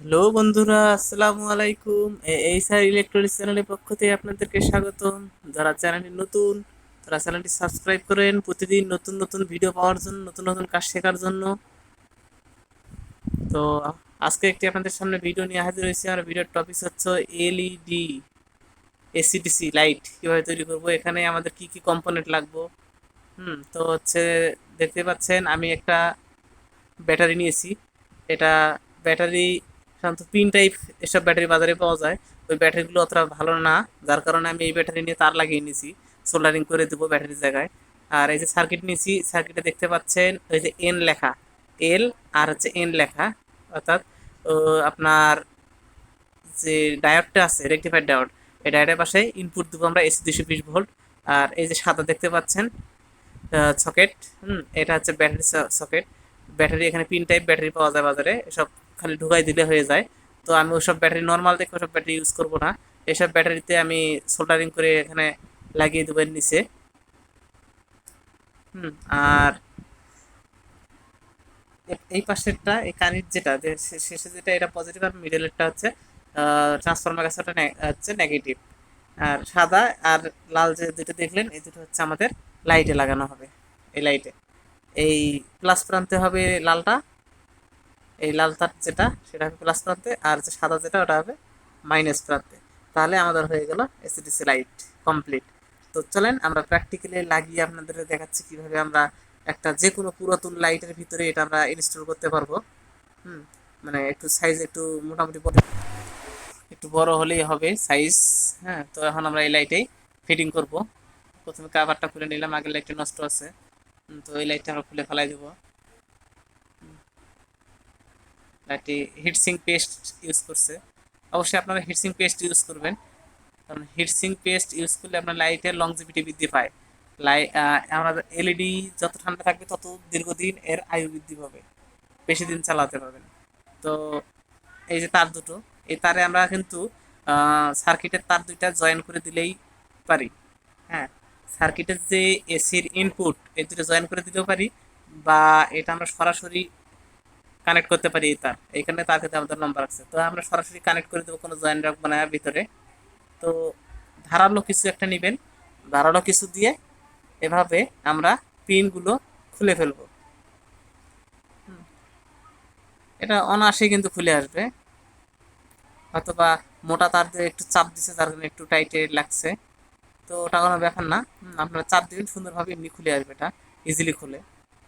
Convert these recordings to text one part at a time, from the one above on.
Hello বন্ধুরা, আসসালামু আলাইকুম। এইচআর ইলেকট্রনিক্স চ্যানেলের পক্ষ থেকে আপনাদেরকে স্বাগতম। যারা চ্যানেলটি নতুন তারা চ্যানেলটি সাবস্ক্রাইব করেন প্রতিদিন নতুন নতুন ভিডিও পাওয়ার জন্য, নতুন নতুন কাজ শেখার জন্য। তো আজকে একটি আপনাদের সামনে ভিডিও নিয়ে হাজির হয়েছি। আর ভিডিওর টপিক হচ্ছে এলইডি এসিডিসি লাইট কিভাবে তৈরি করব, এখানে আমাদের কি কি কম্পোনেন্ট লাগবে। তো হচ্ছে দেখতে পাচ্ছেন আমি একটা ব্যাটারি নিয়েছি। এটা ব্যাটারি সাধারণত পিন টাইপ এসব ব্যাটারি বাজারে পাওয়া যায়। ওই ব্যাটারিগুলো অতটা ভালো না, যার কারণে আমি এই ব্যাটারি নিয়ে তার লাগিয়ে নিয়েছি, সোল্ডারিং করে দেবো ব্যাটারির জায়গায়। আর এই যে সার্কিট নিয়েছি, সার্কিটে দেখতে পাচ্ছেন ওই যে এন লেখা, এল আর হচ্ছে এন লেখা, অর্থাৎ আপনার যে ডায়োডটা আছে রেকটিফায়ার ডায়োড, এই ডায়োডের পাশে ইনপুট দেবো আমরা এসি 220 ভোল্ট। আর এই যে সাদা দেখতে পাচ্ছেন সকেট, এটা হচ্ছে ব্যাটারি সকেট। ব্যাটারি এখানে পিন টাইপ ব্যাটারি পাওয়া যায় বাজারে, এসব খালি ঢুকাই দিলে হয়ে যায়। তো আমি ওসব ব্যাটারি নর্মাল দেখে ওসব ব্যাটারি ইউজ করবো না। এসব ব্যাটারিতে আমি সোল্ডারিং করে এখানে লাগিয়ে দেবো এর নিচে। আর এই পাশেরটা এই কানেক্ট যেটা শেষে যেটা, এটা পজিটিভ আর মিডলেরটা হচ্ছে ট্রান্সফরমার কাছে ওটা হচ্ছে নেগেটিভ। আর সাদা আর লাল যে দুটো দেখলেন, এই দুটো হচ্ছে আমাদের লাইটে লাগানো হবে। এই লাইটে এই প্লাস প্রান্তে হবে লালটা, এই লাল তার যেটা সেটা হবে প্লাস প্রান্তে, আর যে সাদা যেটা ওটা হবে মাইনাস প্রান্তে। তাহলে আমাদের হয়ে গেল এসিডিসি লাইট কমপ্লিট। তো চলেন আমরা প্র্যাকটিক্যালি লাগিয়ে আপনাদের দেখাচ্ছি কিভাবে আমরা একটা যে কোনো পুরাতন লাইটের ভিতরে এটা আমরা ইনস্টল করতে পারবো। হুম মানে একটু সাইজ একটু মোটামুটি একটু বড় হলেই হবে সাইজ। হ্যাঁ, তো এখন আমরা এই লাইটেই ফিটিং করব। প্রথমে কাভারটা খুলে নিলাম, আগের লাইটটা নষ্ট আছে। তো এই লাইটটা আমরা খুলে ফেলাই দেবো। লাইটটি হিটসিং পেস্ট ইউজ করছে। অবশ্যই আপনারা হিটসিং পেস্ট ইউজ করবেন, কারণ হিটসিং পেস্ট ইউজ করলে আপনার লাইটের লংজিভিটি বৃদ্ধি পায়। আমাদের এলইডি যত ঠান্ডা থাকবে তত দীর্ঘদিন এর আয়ু বৃদ্ধি পাবে, বেশি দিন চালাতে পারবেন। তো এই যে তার দুটো, এই তারে আমরা কিন্তু সার্কিটের তার দুইটা জয়েন করে দিলেই পারি। হ্যাঁ, সার্কিটের যে এসির ইনপুট এই দুটো জয়েন করে দিতেও পারি, বা এটা আমরা সরাসরি কানেক্ট করতে পারি। এই তার এখানে তার ক্ষেত্রে আমাদের নম্বর আছে, তো আমরা সরাসরি কানেক্ট করে দেবো, কোনো জয়েন রাখবো না ভিতরে। তো ধারালো কিছু একটা নেবেন, ধারালো কিছু দিয়ে এভাবে আমরা পিনগুলো খুলে ফেলবো। এটা অনায়াসেই কিন্তু খুলে আসবে, অথবা মোটা তার দিয়ে একটু চাপ দিছে তার জন্য একটু টাইটে লাগছে। তো ওটা কোনো ব্যাপার না, আপনারা চাপ দিবেন সুন্দরভাবে, এমনি খুলে আসবে, এটা ইজিলি খুলে।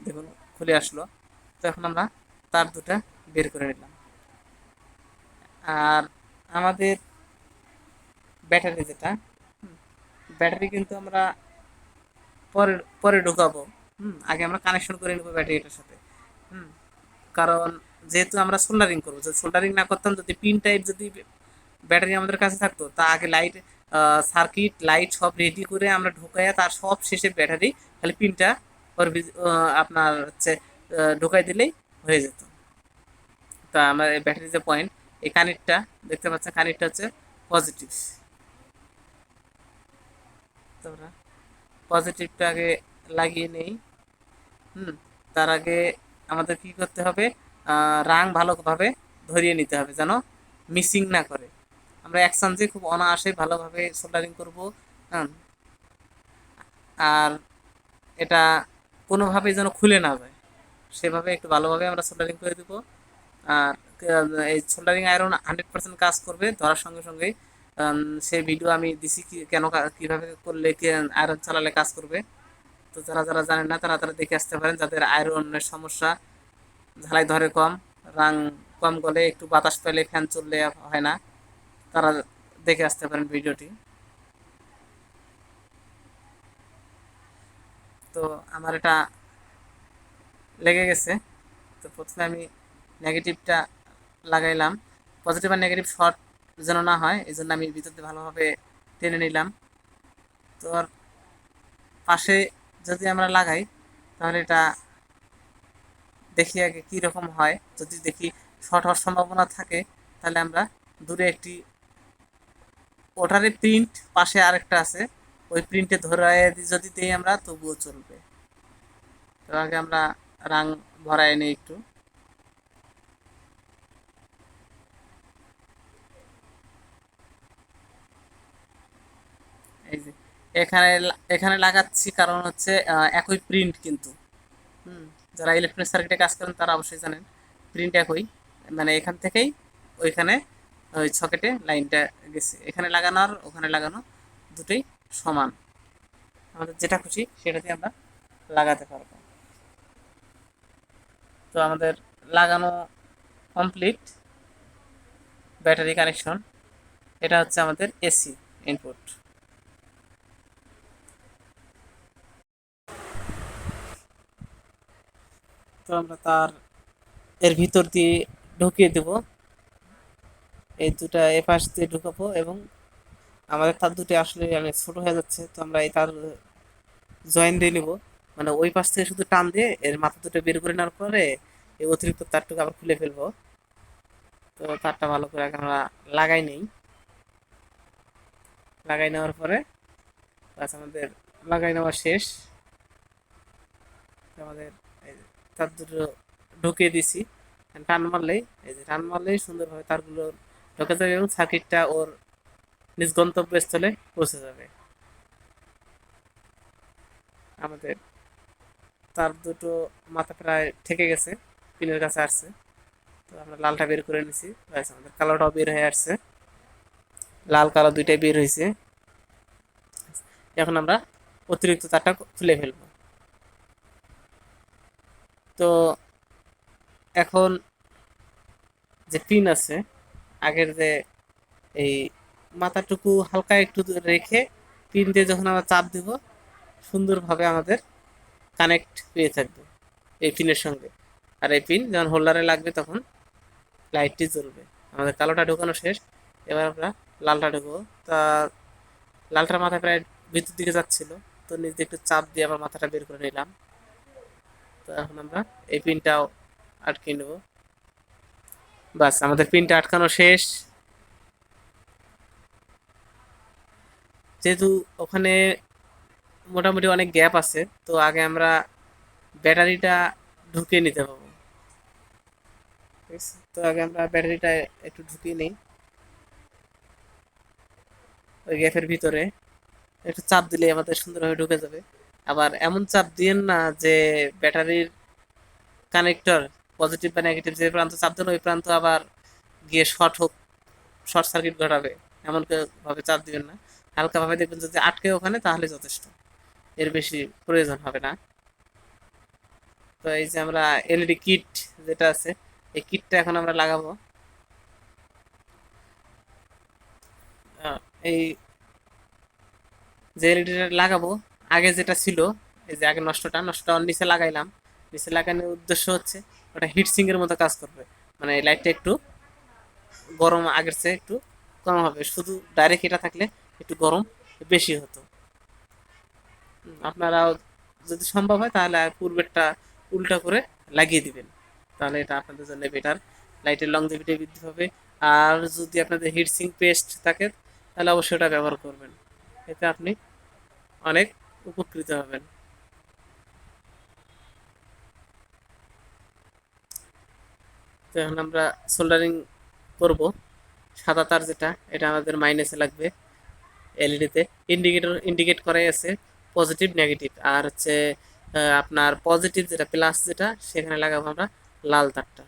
দেখুন খুলে আসলো। তো এখন আমরা তার দুটা বের করে নিলাম। আর আমাদের ব্যাটারি যেটা, ব্যাটারি কিন্তু আমরা পরে পরে ঢুকাবো। আগে আমরা কানেকশন করে নেবো ব্যাটারিটার সাথে। হুম কারণ যেহেতু আমরা সোল্ডারিং করবো, যদি সোল্ডারিং না করতাম, যদি পিন টাইপ যদি ব্যাটারি আমাদের কাছে থাকতো, তা আগে লাইট সার্কিট লাইট সব রেডি করে আমরা ঢুকাইয়া তার সব শেষে ব্যাটারি খালি পিনটা ওর আপনার হচ্ছে ঢুকাই দিলেই হয়ে যেত। তা আমরা এই ব্যাটারি যে পয়েন্ট, এই কানেক্টটা দেখতে পাচ্ছেন, কানেক্টটা হচ্ছে পজিটিভ। তো আমরা পজিটিভটা আগে লাগিয়ে নেই। হুম তার আগে আমাদের কি করতে হবে, রাং ভালোভাবে ধরিয়ে নিতে হবে যেন মিসিং না করে। আমরা এক চান্সে খুব অনায়াসে ভালোভাবে সোল্ডারিং করব। হুম, আর এটা কোনোভাবেই যেন খুলে না যায়, সেভাবে একটু ভালোভাবে আমরা সোল্ডারিং করে দেবো। আর এই সোল্ডারিং আয়রন 100% কাজ করবে ধরার সঙ্গে সঙ্গেই। সেই ভিডিও আমি দিছি কেন কীভাবে করলে কি আয়রন চালালে কাজ করবে। তো যারা যারা জানেন না তারা তারা দেখে আসতে পারেন, যাদের আয়রনের সমস্যা, ঝালাই ধরে কম, রাং কম গলে, একটু বাতাস পেলে ফ্যান চললে হয় না, তারা দেখে আসতে পারেন ভিডিওটি। তো আমার এটা লেগে গেছে। তো প্রথমে আমি নেগেটিভটা লাগাইলাম, পজিটিভ আর নেগেটিভ শর্ট যেন না হয়, এই জন্য আমি ভিতর দিয়ে ভালোভাবে টেনে নিলাম। তো আর পাশে যদি আমরা লাগাই, তাহলে এটা দেখি আগে কী রকম হয়। যদি দেখি শর্ট হওয়ার সম্ভাবনা থাকে, তাহলে আমরা দূরে একটি, ওটারে প্রিন্ট পাশে আরেকটা আছে, ওই প্রিন্টে ধরে যদি দিই আমরা তবুও চলবে। তো আগে আমরা রাং ভরায় নিই একটু। এখানে লাগাচ্ছি কারণ হচ্ছে একই প্রিন্ট কিন্তু। হুম, যারা ইলেকট্রনিক সার্কিটে কাজ করেন তারা অবশ্যই জানেন প্রিন্ট একই, মানে এখান থেকেই ওইখানে ওই সকেটে লাইনটা গেছে, এখানে লাগানো আর ওখানে লাগানো দুটোই সমান, আমাদের যেটা খুশি সেটা দিয়ে আমরা লাগাতে পারবো। তো আমাদের লাগানো কমপ্লিট, ব্যাটারি কানেকশন, এটা হচ্ছে আমাদের এসি ইনপুট। তো আমরা তার এর ভিতর দিয়ে ঢুকিয়ে দেব, এই দুটা এ পাশ দিয়ে ঢুকাবো, এবং আমাদের তার দুটি আসলে অনেক ছোট হয়ে যাচ্ছে, তো আমরা এই তার জয়েন দিয়ে নিব, মানে ওই পাশ থেকে শুধু টান দিয়ে এর মাথা দুটো বের করে নেওয়ার পরে এই অতিরিক্ত তারটুকু আবার খুলে ফেলবো। তো তারটা ভালো করে আগে আমরা লাগাই নেই, লাগাই নেওয়ার পরে বাস আমাদের লাগাই নেওয়া শেষ। তো আমাদের এই যে তার দুটো ঢুকিয়ে দিছি, টান মারলেই, এই যে টান মারলেই সুন্দরভাবে তারগুলো ঢোকে যাবে এবং সার্কিটটা ওর নিজ গন্তব্যস্থলে পৌঁছে যাবে। আমাদের তার দুটো মাথা প্রায় ঠেকে গেছে, পিনের কাছে আসছে, তো আমরা লালটা বের করে নিছি, ব্যাস আমাদের কালোটাও বের হয়ে আসছে, লাল কালো দুইটাই বের হয়েছে। এখন আমরা অতিরিক্ত তারটা খুলে ফেলবো। তো এখন যে পিন আছে, আগের যে এই মাথাটুকু হালকা একটু রেখে পিন দিয়ে যখন আমরা চাপ দিব, সুন্দরভাবে আমাদের কানেক্ট পেয়ে থাকবে এই পিনের সঙ্গে, আর এই পিন যখন হোল্ডারে লাগবে তখন লাইটটি জ্বলবে। আমাদের কালোটা ঢোকানো শেষ, এবার আমরা লালটা ঢুকবো। তা লালটার মাথা প্রায় ভিতর দিকে যাচ্ছিল, তো নিচ দিয়ে একটু চাপ দিয়ে আবার মাথাটা বের করে নিলাম। তো এখন আমরা এই পিনটাও আটকে নেব, বাস আমাদের পিনটা আটকানো শেষ। যেহেতু ওখানে মোটামুটি অনেক গ্যাপ আছে, তো আগে আমরা ব্যাটারিটা ঢুকিয়ে নিতে পারবো, ঠিক আছে? তো আগে আমরা ব্যাটারিটা একটু ঢুকিয়ে নিই ওই গ্যাপের ভিতরে, একটু চাপ দিলে আমাদের সুন্দরভাবে ঢুকে যাবে। আবার এমন চাপ দিয়েন না যে ব্যাটারির কানেক্টর পজিটিভ বা নেগেটিভ যে প্রান্ত চাপ দেন ওই প্রান্ত আবার গিয়ে শর্ট হোক, শর্ট সার্কিট ঘটাবে, এমন ভাবে চাপ দিবেন না। হালকাভাবে দেখবেন যদি আটকে ওখানে, তাহলে যথেষ্ট, এর বেশি প্রয়োজন হবে না। তো এই যে আমরা এলইডি কিট যেটা আছে, এই কিটটা এখন আমরা লাগাবো। এই যে এলইডিটা লাগাবো, আগে যেটা ছিল, এই যে আগে নষ্টটা ওর নিচে লাগাইলাম, নিচে লাগানোর উদ্দেশ্য হচ্ছে ওটা হিট সিঙ্কের মতো কাজ করবে, মানে এই লাইটটা একটু গরম আগের চেয়ে একটু কম হবে, শুধু ডাইরেক্ট এটা থাকলে একটু গরম বেশি হতো। আপনারাও যদি সম্ভব হয় তাহলে পূর্বেরটা উল্টা করে লাগিয়ে দিবেন, তাহলে এটা আপনাদের জন্য বেটার, লাইটের লংজিভিটি বৃদ্ধি পাবে। আর যদি আপনাদের হিটসিঙ্ক পেস্ট থাকে তাহলে অবশ্যই ওটা ব্যবহার করবেন, এতে আপনি অনেক উপকৃত হবেন। তো এখন আমরা সোল্ডারিং করব। সাদা তার যেটা, এটা আমাদের মাইনাসে লাগবে, এলইডিতে ইন্ডিকেট করাই আছে পজিটিভ নেগেটিভ, আর হচ্ছে আপনার পজিটিভ যেটা প্লাস যেটা, সেখানে লাগাবো আমরা লাল তারটা।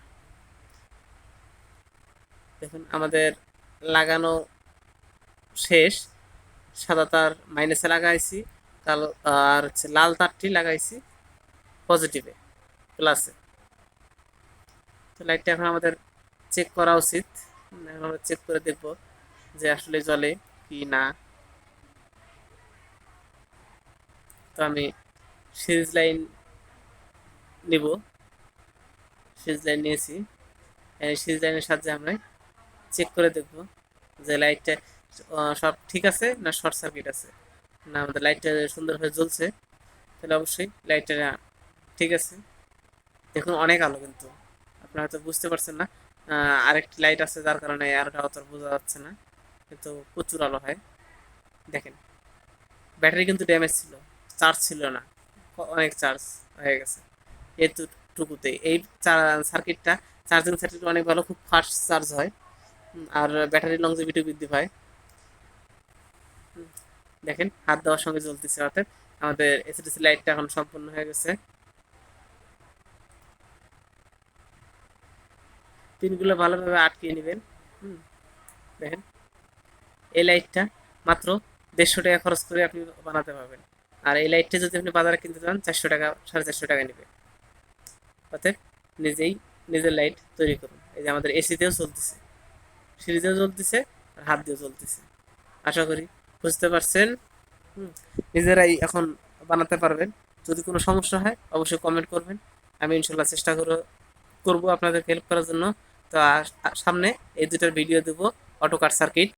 দেখুন আমাদের লাগানো শেষ, সাদা তার মাইনাসে লাগাইছি, কালো আর হচ্ছে লাল তারটি লাগাইছি পজিটিভে, প্লাসে। তো লাইটটা এখন আমাদের চেক করা উচিত, এখন আমরা চেক করে দেখব যে আসলে জ্বলে কি না। তো আমি সিরিজ লাইন নিব, সিরিজ লাইন নিয়েছি, এই সিরিজ লাইনের সাহায্যে আমরা চেক করে দেখব যে লাইটটা সব ঠিক আছে না শর্ট সার্কিট আছে, না আমাদের লাইটটা সুন্দরভাবে জ্বলছে, তাহলে অবশ্যই লাইটটা ঠিক আছে। দেখুন অনেক আলো কিন্তু, আপনারা হয়তো বুঝতে পারছেন না, আরেকটি লাইট আছে যার কারণে আলোটা অত বোঝা যাচ্ছে না, কিন্তু প্রচুর আলো হয়। দেখেন ব্যাটারি কিন্তু ড্যামেজ ছিল, চার্জ ছিল না, অনেক চার্জ হয়ে গেছে এতটুকুতে। এই সার্কিটটা, চার্জিং সার্কিট অনেক ভালো, খুব ফাস্ট চার্জ হয়, আর ব্যাটারি লংজিভিটি বৃদ্ধি পায়। দেখেন হাত দেওয়ার সঙ্গে জ্বলতেছে, অর্থাৎ আমাদের এসিডিসি লাইটটা এখন সম্পূর্ণ হয়ে গেছে। পিনগুলো ভালোভাবে আটকিয়ে নেবেন। হুম, দেখেন এই লাইটটা মাত্র 150 টাকা খরচ করে আপনি বানাতে পারবেন। আর এই লাইটটা যদি আপনি বাজারে কিনতে চান 400 টাকা, 450 টাকা নেবে। অতএব নিজেই নিজের লাইট তৈরি করুন। এই যে আমাদের এসিতেও চলতেছে, সিরিজেও চলতেছে, আর হাত দিয়েও চলতেছে। আশা করি বুঝতে পারছেন। হুম, নিজেরাই এখন বানাতে পারবেন। যদি কোনো সমস্যা হয় অবশ্যই কমেন্ট করবেন, আমি ইনশাল্লাহ চেষ্টা করবো আপনাদেরকে হেল্প করার জন্য। তো সামনে এই দুটার ভিডিও দেবো, অটোকাট সার্কিট।